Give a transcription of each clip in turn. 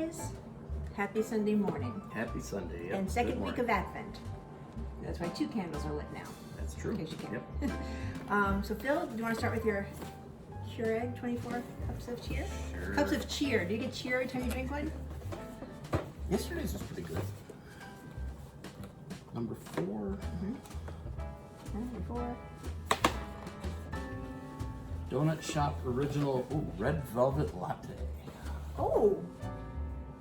guys. Happy Sunday morning. Happy Sunday. Yep. And second week of Advent. That's why 2 candles are lit now. That's true. In case you can. Yep. So Phil, do you want to start with your Keurig 24 cups of cheer? Sure. Cups of cheer. Do you get cheer every time you drink one? Yesterday's was pretty good. Number 4. Number 4. Donut Shop Original Red Velvet Latte. Oh,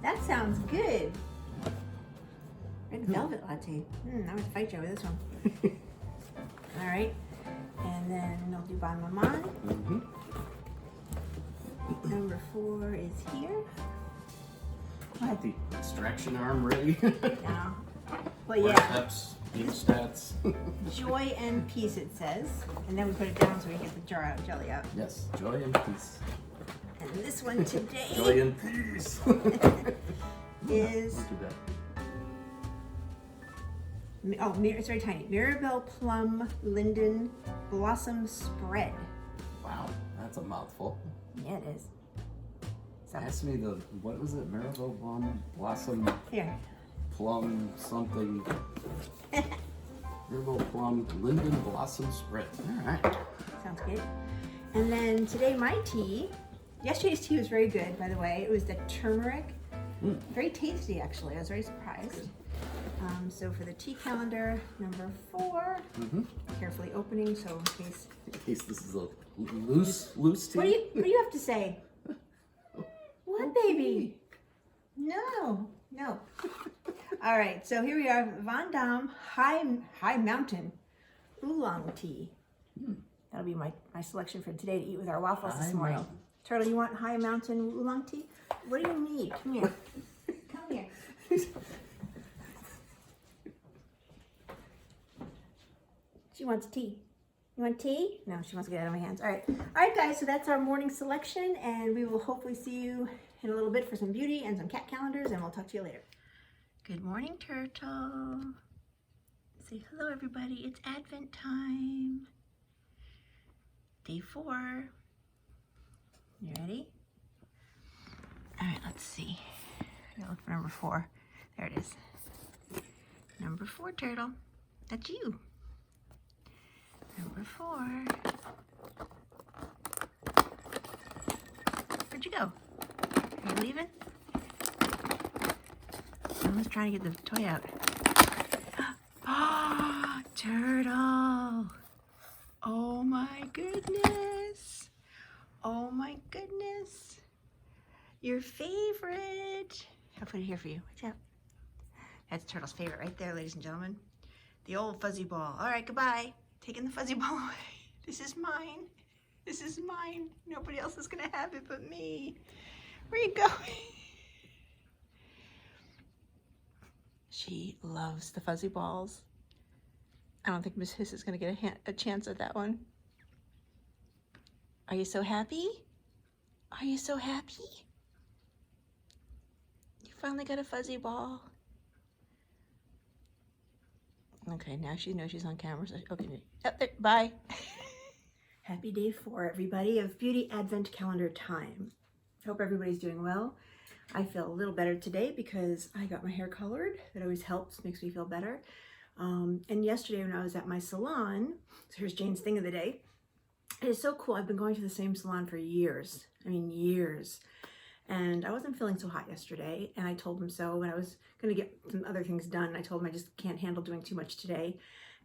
that sounds good. Red velvet latte. I'm gonna fight you over this one. All right, and then we'll do Bon Maman. Number 4 is here. I have the extraction arm ready. Now, well, yeah, Steps, bean stats. joy and peace it says, and then we put it down so we can get the jar out, jelly out. Yes, joy and peace. And this one today Joy and peace. is Look at that. it's very tiny. Mirabelle Plum Linden Blossom Spread. Wow, that's a mouthful. Yeah, it is. So, Ask me what was it? Marabelle Plum Blossom here. Plum something. Marabelle Plum Linden Blossom Spread. All right. Sounds good. And then today my tea. Yesterday's tea was very good, by the way. It was the turmeric. Very tasty, actually. I was very surprised. So for the tea calendar, number 4. Carefully opening, so in case. In case this is a loose tea. What do you have to say? What, baby? No. All right, so here we are, Van Dam High Mountain Oolong Tea. That'll be my selection for today to eat with our waffles this morning. Mountain. Turtle, you want High Mountain Oolong Tea? What do you need? Come here. Come here. She wants tea. You want tea? No, she wants to get it out of my hands. All right, guys, so that's our morning selection, and we will hopefully see you in a little bit for some beauty and some cat calendars, and we'll talk to you later. Good morning, Turtle. Say hello, everybody. It's Advent time. Day 4. You ready? All right, let's see. I gotta look for number 4. There it is. Number 4, Turtle. That's you. Number 4. Where'd you go? Are you leaving? Someone's trying to get the toy out. Oh, Turtle. Oh my goodness. Oh my goodness. Your favorite. I'll put it here for you. Watch out. That's Turtle's favorite right there, ladies and gentlemen. The old fuzzy ball. All right, goodbye. Taking the fuzzy ball away. This is mine. This is mine. Nobody else is gonna have it but me. Where are you going? She loves the fuzzy balls. I don't think Miss Hiss is gonna get a chance at that one. Are you so happy? Are you so happy? You finally got a fuzzy ball. Okay, now she knows she's on camera. So, okay, there, bye. Happy day 4, everybody, of Beauty Advent Calendar time. Hope everybody's doing well. I feel a little better today because I got my hair colored. It always helps, makes me feel better. And yesterday when I was at my salon, so here's Jane's thing of the day. It is so cool. I've been going to the same salon for years. I mean, years. And I wasn't feeling so hot yesterday, and I told him so, and I was going to get some other things done. I told him I just can't handle doing too much today.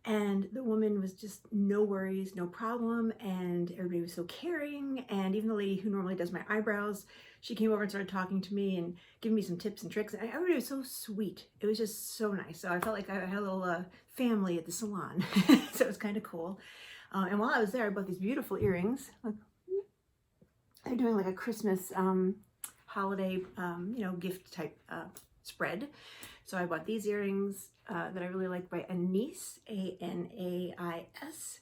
And the woman was just no worries, no problem, and everybody was so caring. And even the lady who normally does my eyebrows, she came over and started talking to me and giving me some tips and tricks. And everybody was so sweet. It was just so nice. So I felt like I had a little family at the salon. So it was kind of cool. And while I was there, I bought these beautiful earrings. Look, they're doing like a Christmas holiday, gift type spread. So I bought these earrings that I really like by Anais, A-N-A-I-S.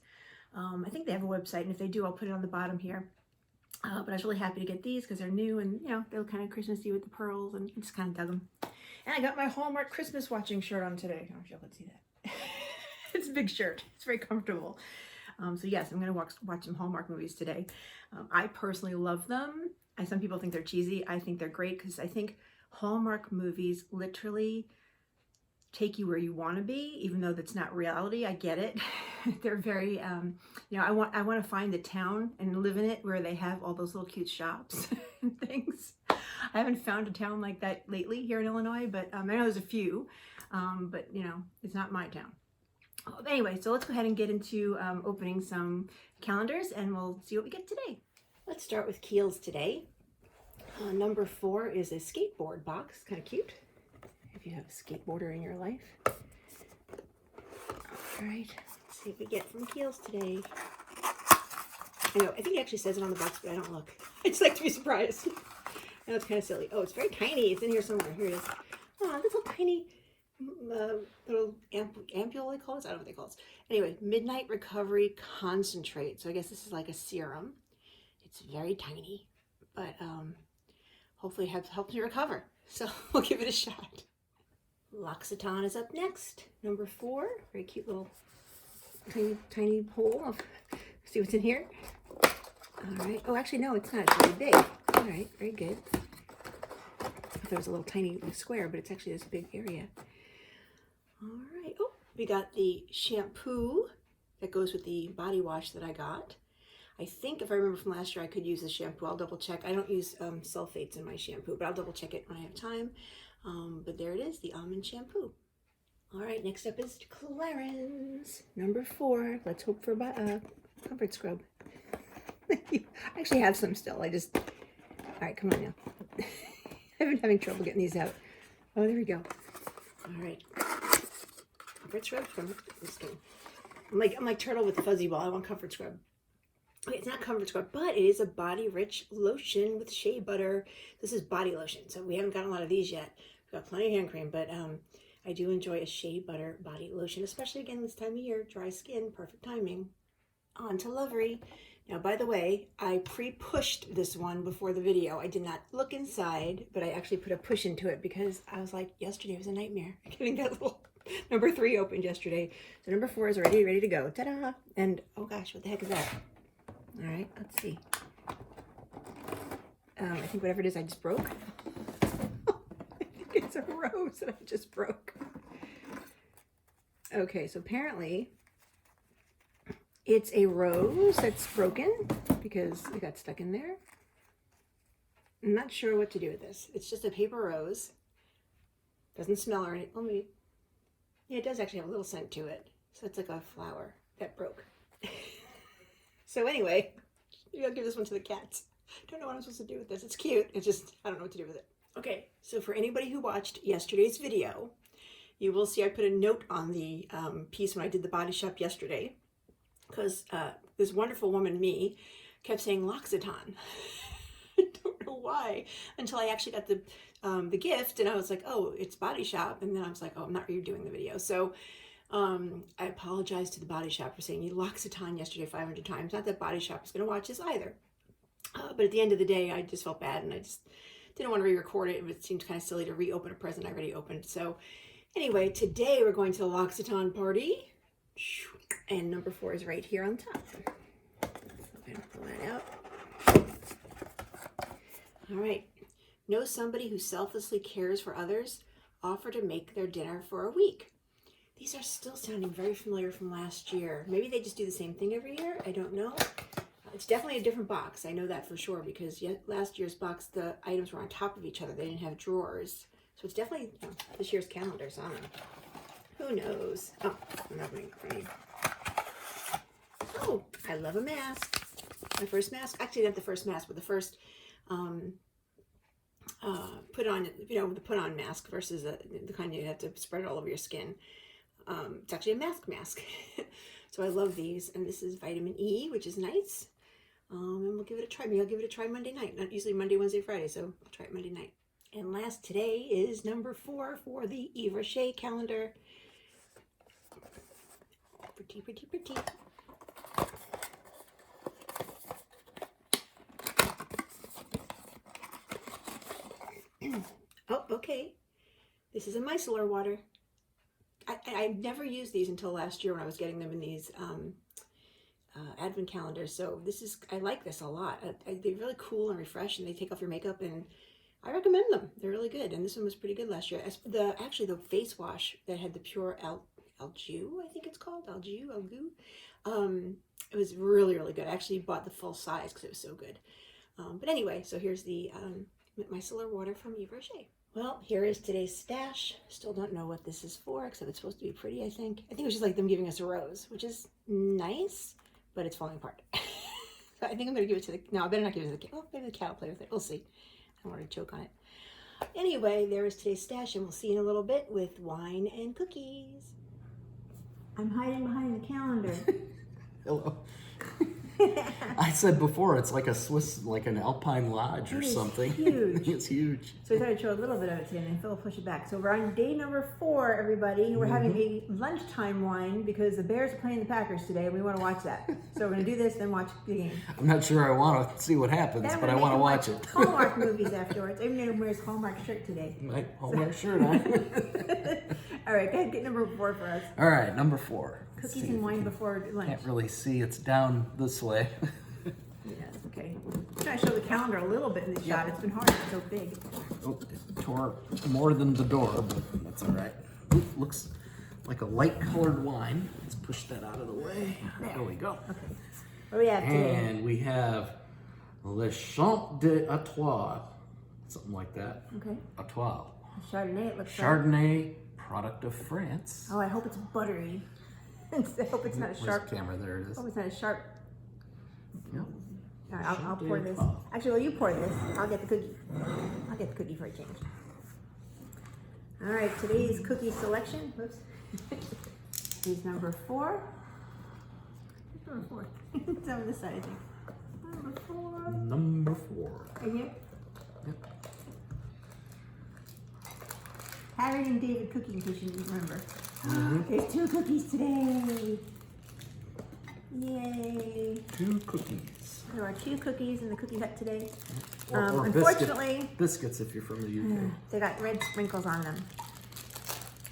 I think they have a website, and if they do, I'll put it on the bottom here. But I was really happy to get these because they're new, and they look kind of Christmassy with the pearls, and I just kind of dug them. And I got my Hallmark Christmas watching shirt on today. I don't know if y'all can see that. It's a big shirt. It's very comfortable. So yes, I'm going to watch some Hallmark movies today. I personally love them. Some people think they're cheesy. I think they're great because I think Hallmark movies literally take you where you want to be, even though that's not reality. I get it. They're very, you know, I want to find the town and live in it where they have all those little cute shops and things. I haven't found a town like that lately here in Illinois, but I know there's a few, but you know, it's not my town. Anyway, so let's go ahead and get into opening some calendars and we'll see what we get today. Let's start with Kiehls today. Number 4 is a skateboard box, kind of cute if you have a skateboarder in your life. All right, let's see what we get from Kiehls today. I know, I think it actually says it on the box, but I don't look. I just like to be surprised. I know it's kind of silly. Oh, it's very tiny. It's in here somewhere. Here it is. Oh, this little tiny little ampule, they call it? I don't know what they call it. Anyway, Midnight Recovery Concentrate. So I guess this is like a serum. It's very tiny, but hopefully it helps you recover. So we'll give it a shot. L'Occitane is up next. Number 4. Very cute little tiny hole. See what's in here? All right. Oh, actually, no, it's not. It's really big. All right. Very good. I thought it was a little tiny square, but it's actually this big area. All right. Oh, we got the shampoo that goes with the body wash that I got. I think if I remember from last year, I could use the shampoo. I'll double check. I don't use sulfates in my shampoo, but I'll double check it when I have time. But there it is, the almond shampoo. All right, next up is Clarins, number 4. Let's hope for a comfort scrub. I actually have some still. All right, come on now. I've been having trouble getting these out. Oh, there we go. All right. Comfort scrub from the skin. I'm like Turtle with the fuzzy ball. I want comfort scrub. Okay, it's not comfort scrub, but it is a body rich lotion with shea butter. This is body lotion, so we haven't gotten a lot of these yet. We've got plenty of hand cream, but I do enjoy a shea butter body lotion, especially again this time of year, dry skin, perfect timing. On to Lovery. Now, by the way, I pre-pushed this one before the video. I did not look inside, but I actually put a push into it because I was like, yesterday was a nightmare. Getting that little number 3 opened yesterday. So number 4 is ready to go. Ta-da! And oh gosh, what the heck is that? All right, let's see. I think whatever it is I just broke. I think it's a rose that I just broke. Okay, so apparently it's a rose that's broken because it got stuck in there. I'm not sure what to do with this. It's just a paper rose. Doesn't smell or anything. Oh, maybe. Yeah, it does actually have a little scent to it. So it's like a flower that broke. So anyway, maybe I'll give this one to the cats. Don't know what I'm supposed to do with this. It's cute. It's just, I don't know what to do with it. Okay, so for anybody who watched yesterday's video, you will see I put a note on the piece when I did the body shop yesterday. Because this wonderful woman, me, kept saying L'Occitane. I don't know why, until I actually got the gift, and I was like, oh, it's body shop, and then I was like, oh, I'm not redoing the video. So I apologize to the body shop for saying L'Occitane yesterday 500 times. Not that body shop is going to watch this either. But at the end of the day, I just felt bad, and I just didn't want to re-record it. It seemed kind of silly to reopen a present I already opened. So anyway, today we're going to the L'Occitane party. And number 4 is right here on top. So I'm going to pull that out. All right. Know somebody who selflessly cares for others? Offer to make their dinner for a week. These are still sounding very familiar from last year. Maybe they just do the same thing every year. I don't know. It's definitely a different box. I know that for sure because last year's box, the items were on top of each other. They didn't have drawers. So it's definitely this year's calendar. So I don't know. Who knows? Oh, I'm opening it for you. Oh, I love a mask. My first mask. Actually, not the first mask, but the first put on, the put on mask versus the kind you have to spread it all over your skin. It's actually a mask. So I love these. And this is vitamin E, which is nice. And we'll give it a try. Maybe I'll give it a try Monday night. Not usually Monday, Wednesday, Friday. So I'll try it Monday night. And last today is number 4 for the Yves Rocher calendar. Pretty, pretty, pretty. Oh, okay. This is a micellar water. I never used these until last year when I was getting them in these advent calendars. So I like this a lot. They're really cool and refresh, and they take off your makeup, and I recommend them. They're really good, and this one was pretty good last year. Actually, the face wash that had the pure algae, I think it's called algae. It was really, really good. I actually bought the full size because it was so good. But anyway, so here's the micellar water from Yves Rocher. Well, here is today's stash. Still don't know what this is for, except it's supposed to be pretty, I think. I think it was just like them giving us a rose, which is nice, but it's falling apart. So I think I'm going to give it to the... No, I better not give it to the cat. Oh, maybe the cat will play with it. We'll see. I don't want to choke on it. Anyway, there is today's stash, and we'll see in a little bit with wine and cookies. I'm hiding behind the calendar. Hello. I said before, it's like a Swiss, like an Alpine Lodge or something. Huge. It's huge. So we thought I'd show a little bit of it today, and then Phil will push it back. So we're on day number 4, everybody. We're having a lunchtime wine because the Bears are playing the Packers today, and we want to watch that. So we're going to do this, then watch the game. I'm not sure I want to see what happens, Then but I want to watch it. Hallmark movies afterwards. I'm going to wear his Hallmark shirt today. My Hallmark shirt on. All right, go ahead, get number 4 for us. All right, number 4. Cookies and wine before lunch. Can't really see. It's down this way. Yeah, okay. I'm trying to show the calendar a little bit in the shot. It's been hard. It's so big. Oh, it tore more than the door, but that's all right. Ooh, looks like a light-colored wine. Let's push that out of the way. There we go. Okay. What do we have today? And we have Le Champ d'Artois, something like that. Okay. Artois. Chardonnay, it looks Chardonnay, product of France. like. Oh, I hope it's buttery. I hope it's not a Where's sharp. the camera? There it is. I hope it's not a sharp. Yep. All right, I'll pour this. Chardonnay. Actually, while you pour this, I'll get the cookie. I'll get the cookie for a change. All right, today's cookie selection. Whoops. Is number 4. Where's number 4? It's over this side, I think. Number 4. Number 4. Right here. Yep. Harry and David cookie, in case you didn't remember. There's 2 cookies today. Yay. 2 cookies. There are 2 cookies in the cookie hut today. Or Unfortunately, biscuits if you're from the UK. they got red sprinkles on them.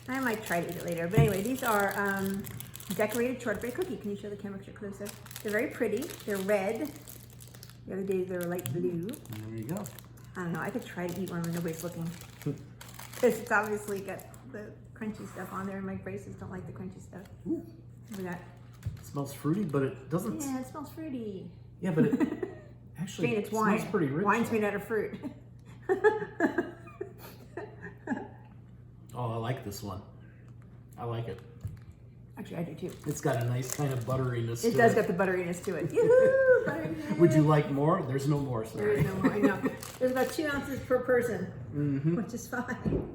I might try to eat it later. But anyway, these are decorated shortbread cookie. Can you show the camera closer? They're very pretty. They're red. The other day they were light blue. There you go. I don't know. I could try to eat one when nobody's looking. Because it's obviously got the crunchy stuff on there, and my braces don't like the crunchy stuff. Ooh. Look at that. It smells fruity, but it doesn't. Yeah, it smells fruity. Yeah, but it actually Jane, it's wine. smells pretty rich. Wine's made out of fruit. Oh, I like this one. I like it. Actually, I do too. It's got a nice kind of butteriness to it. It does got the butteriness to it. Yoo-hoo! Butteriness. Would you like more? There's no more, There sorry. is no more. I know. There's about 2 ounces per person, which is fine.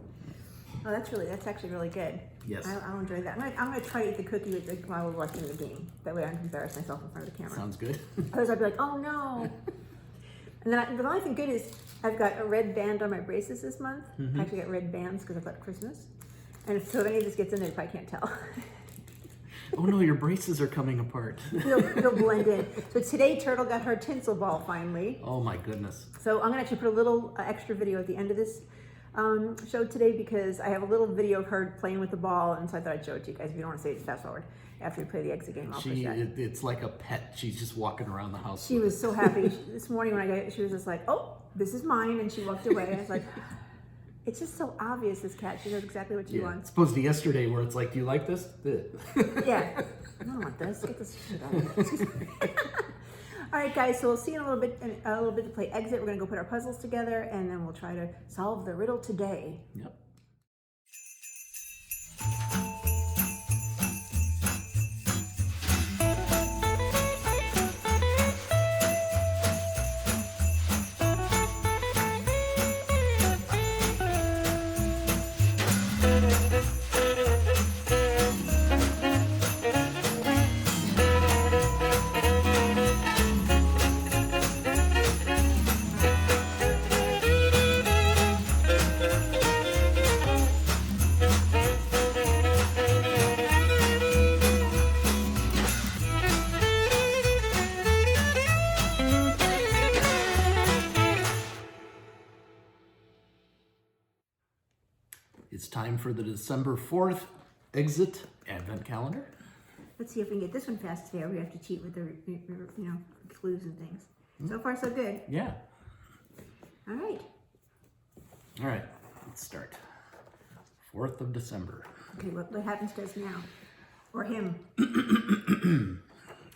Oh, that's actually really good. Yes. I'll enjoy that. I'm gonna try to eat the cookie with while we're watching the game. That way I don't embarrass myself in front of the camera. Sounds good. Otherwise I'd be like, oh no. And then the only thing good is I've got a red band on my braces this month. I actually got red bands because I've got Christmas. And so if any of this gets in there, you probably can't tell. Oh no, your braces are coming apart. It'll blend in. So today Turtle got her tinsel ball finally. Oh my goodness. So I'm gonna actually put a little extra video at the end of this show today because I have a little video of her playing with the ball, and so I thought I'd show it to you guys. If you don't want to see it, just fast forward. After we play the exit game, I'll push that. It's like a pet. She's just walking around the house. She was so happy. This morning when I got it, she was just like, oh, this is mine, and she walked away. I was like, it's just so obvious, this cat. She knows exactly what she wants. It's opposed to yesterday where it's like, do you like this? Yeah. I don't want this. Get this shit out of here. All right, guys, so we'll see you in a little bit to play exit. We're going to go put our puzzles together, and then we'll try to solve the riddle today. Yep. It's time for the December 4th exit advent calendar. Let's see if we can get this one fast today, or we have to cheat with the clues and things. So far, so good. Yeah. All right. All right, let's start. 4th of December. Okay, what happens to us now? Or him?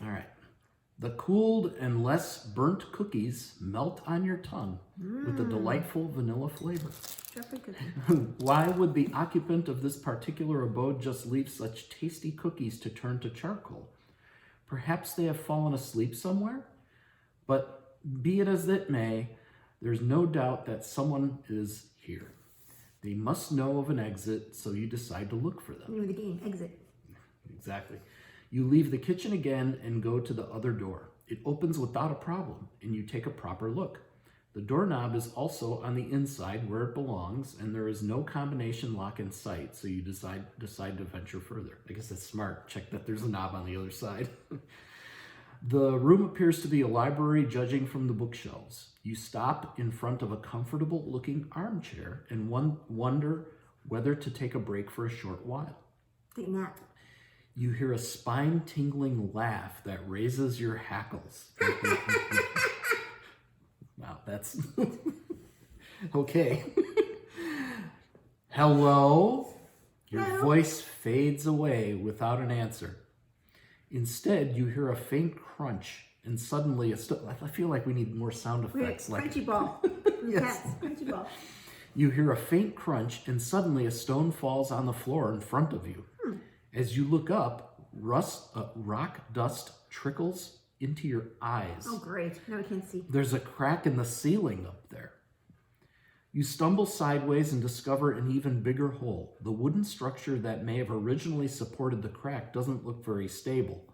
All right. The cooled and less burnt cookies melt on your tongue with a delightful vanilla flavor. Chocolate cookie. Why would the occupant of this particular abode just leave such tasty cookies to turn to charcoal? Perhaps they have fallen asleep somewhere? But be it as it may, there's no doubt that someone is here. They must know of an exit, so you decide to look for them. Name of the game, exit. Exactly. You leave the kitchen again and go to the other door. It opens without a problem, and you take a proper look. The doorknob is also on the inside where it belongs, and there is no combination lock in sight, so you decide to venture further. I guess that's smart. Check that there's a knob on the other side. The room appears to be a library, judging from the bookshelves. You stop in front of a comfortable-looking armchair and wonder whether to take a break for a short while. Take a nap. You hear a spine-tingling laugh that raises your hackles. Wow, that's... Okay. Hello? Your voice fades away without an answer. Instead, you hear a faint crunch, and suddenly I feel like we need more sound effects. Wait, crunchy ball. Yes. Cats, crunchy ball. You hear a faint crunch, and suddenly a stone falls on the floor in front of you. As you look up, rock dust trickles into your eyes. Oh, great. Now I can't see. There's a crack in the ceiling up there. You stumble sideways and discover an even bigger hole. The wooden structure that may have originally supported the crack doesn't look very stable.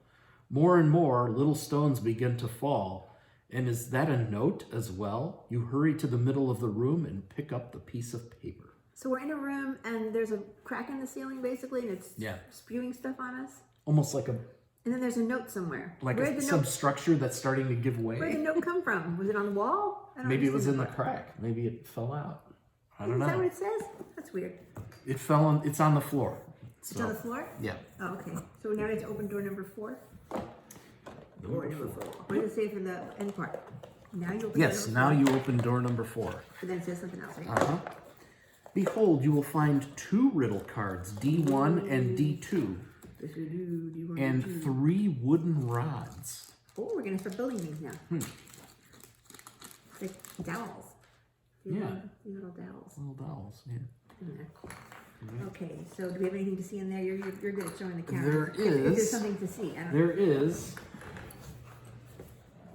More and more, little stones begin to fall. And is that a note as well? You hurry to the middle of the room and pick up the piece of paper. So we're in a room and there's a crack in the ceiling basically, and it's spewing stuff on us. Almost like And then there's a note somewhere. like a substructure that's starting to give way. Where did the note come from? Was it on the wall? Maybe it was in the crack. Maybe it fell out. I don't know. Is that what it says? That's weird. It fell on. It's on the floor. So, It's on the floor? Yeah. Oh, okay. So now we have to open door number 4? Door number 4. What does it say for the end part? Now you open Yes. door Now number you open door number 4. 4. But then it says something else, right? Behold, you will find 2 riddle cards, D1 and D2, Yes, we do. Do you want and to? 3 wooden rods. Oh, we're gonna start building these now. It's like dowels. Yeah. These little dowels. Little dolls. Yeah. In there. Okay, so do we have anything to see in there? You're good at showing the camera. There If there's is. something to see. I don't There is.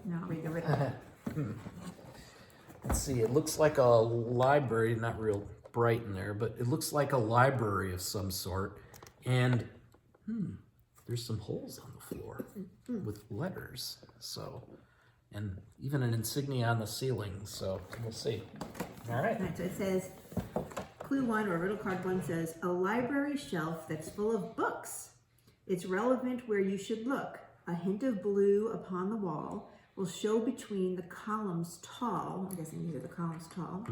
No, I'll read the riddle. Let's see. It looks like a library. Not real bright in there, but it looks like a library of some sort. And there's some holes on the floor with letters. So, and even an insignia on the ceiling. So we'll see. All right. All right, so it says, clue 1 or riddle card 1 says, a library shelf that's full of books. It's relevant where you should look. A hint of blue upon the wall will show between the columns tall. I'm guessing these are the columns tall.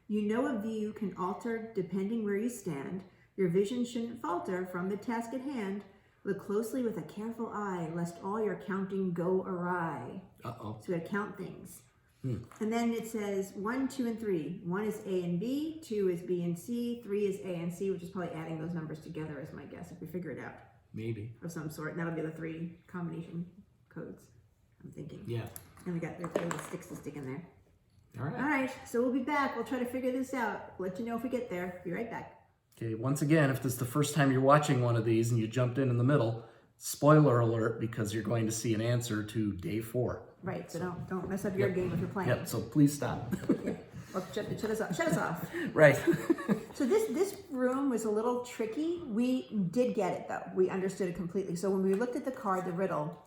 You know a view can alter depending where you stand. Your vision shouldn't falter from the task at hand. Look closely with a careful eye, lest all your counting go awry. Uh-oh. So we gotta count things. And then it says 1, 2, and 3. 1 is A and B, 2 is B and C, 3 is A and C, which is probably adding those numbers together is my guess, if we figure it out. Maybe. Of some sort. And that'll be the 3 combination codes, I'm thinking. Yeah. And we got their little sticks to stick in there. All right. All right, so we'll be back. We'll try to figure this out. Let you know if we get there. Be right back. Okay, once again, if this is the first time you're watching one of these and you jumped in the middle, spoiler alert, because you're going to see an answer to day 4. Right, so don't mess up your game if you're playing. Yep, so please stop. Okay. Well, shut us off. Shut us off. Right. So this room was a little tricky. We did get it though. We understood it completely. So when we looked at the card, the riddle,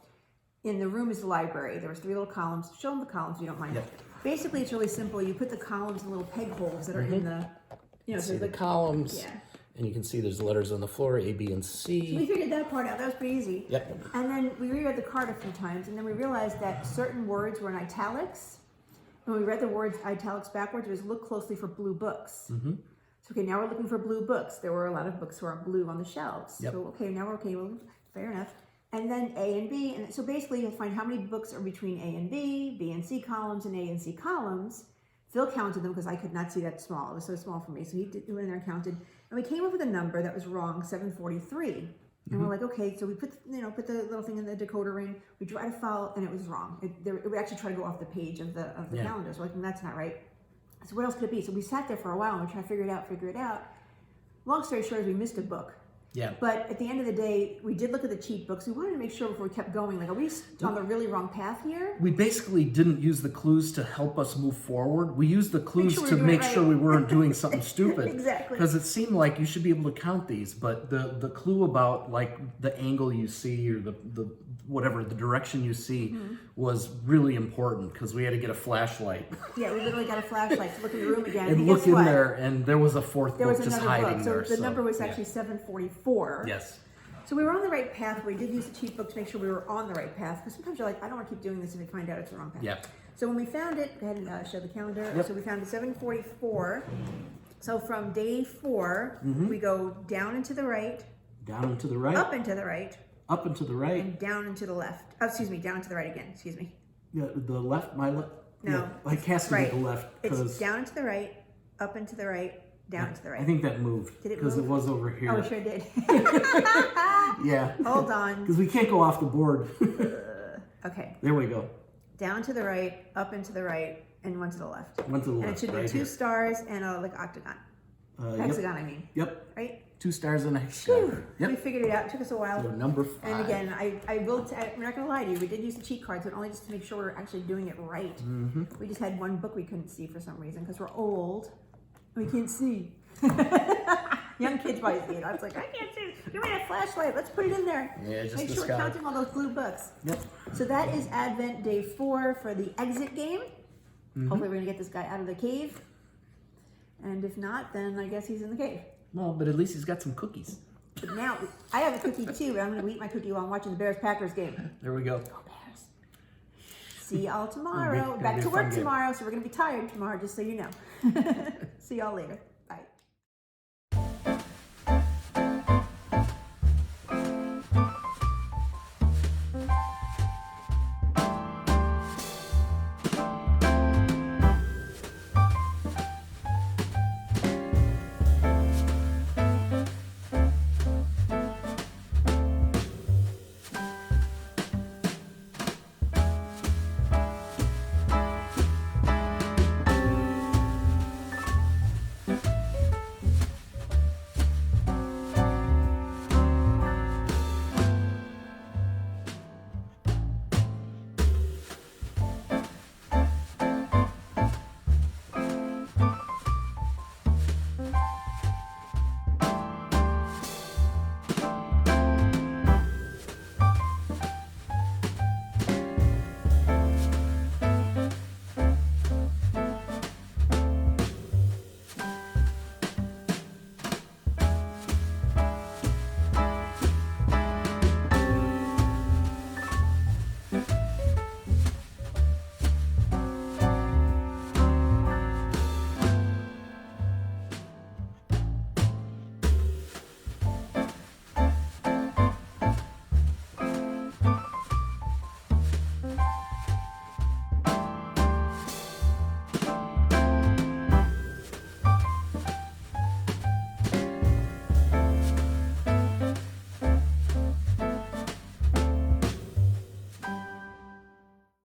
in the room is the library. There was 3 little columns. Show them the columns if you don't mind. Yep. Basically, it's really simple. You put the columns in little peg holes that are in the, See the columns. Yeah. And you can see there's letters on the floor, A, B, and So C. we figured that part out. That was pretty easy. Yep. And then we reread the card a few times, and then we realized that certain words were in italics. And when we read the words italics backwards, it was look closely for blue books. So okay, now we're looking for blue books. There were a lot of books who are blue on the shelves. Yep. So okay, now we're okay. Well, fair enough. And then A and B, and so basically you'll find how many books are between A and B and C columns, and A and C columns. Phil counted them because I could not see that small. It was so small for me. So he went in there and counted. And we came up with a number that was wrong, 743. And we're like, okay, so we put the little thing in the decoder ring. We tried to follow, and it was wrong. It would actually try to go off the page of the calendar. So like, that's not right. So what else could it be? So we sat there for a while and we tried to figure it out. Long story short is we missed a book. Yeah. But at the end of the day, we did look at the cheat books. We wanted to make sure before we kept going, like, are we on the really wrong path here? We basically didn't use the clues to help us move forward. We used the clues to make sure we weren't doing something stupid. Exactly. Because it seemed like you should be able to count these, but the clue about like the angle you see or the whatever, the direction you see was really important because we had to get a flashlight. Yeah, we literally got a flashlight to look in the room again. And look in there, and there was a fourth book just hiding there. So the number was actually 744. Yes. So we were on the right path. We did use the cheat book to make sure we were on the right path. Because sometimes you're like, I don't want to keep doing this and we find out it's the wrong path. Yeah. So when we found it, go ahead and show the calendar. Yep. So we found it 744. So from day 4, we go down and to the right. Down and to the right. Up and to the right. Up and to the right. And down and to the left. Oh, excuse me, down and to the right again. Excuse me. Yeah, the left, my left. No. Yeah, it has to be the left. It's down and to the right, up and to the right, down and to the right. I think that moved. Did it because move? it was over here. Oh, it sure did. Yeah. Hold on. Because we can't go off the board. Okay. There we go. Down to the right, up and to the right, and one to the left. One to the left. And it should be right 2 here. stars and a like octagon. Hexagon, I mean. Yep. Right? 2 stars and a hexagon. Whew. Yep. We figured it out. It took us a while. So number 5. And again, I'm not going to lie to you. We did use the cheat cards, but only just to make sure we were actually doing it right. We just had one book we couldn't see for some reason because we're old. We can't see. Young kids probably see it. I was like, I can't see. Give me that flashlight. Let's put it in there. Yeah, just make the sure sky. we're counting all those blue books. Yep. So that is Advent Day 4 for the exit game. Hopefully we're going to get this guy out of the cave. And if not, then I guess he's in the cave. Well, but at least he's got some cookies. But now, I have a cookie too, but I'm going to eat my cookie while I'm watching the Bears-Packers game. There we go. Go Bears. See y'all tomorrow. Gonna Back be to a fun work game. tomorrow, so we're going to be tired tomorrow, just so you know. See y'all later.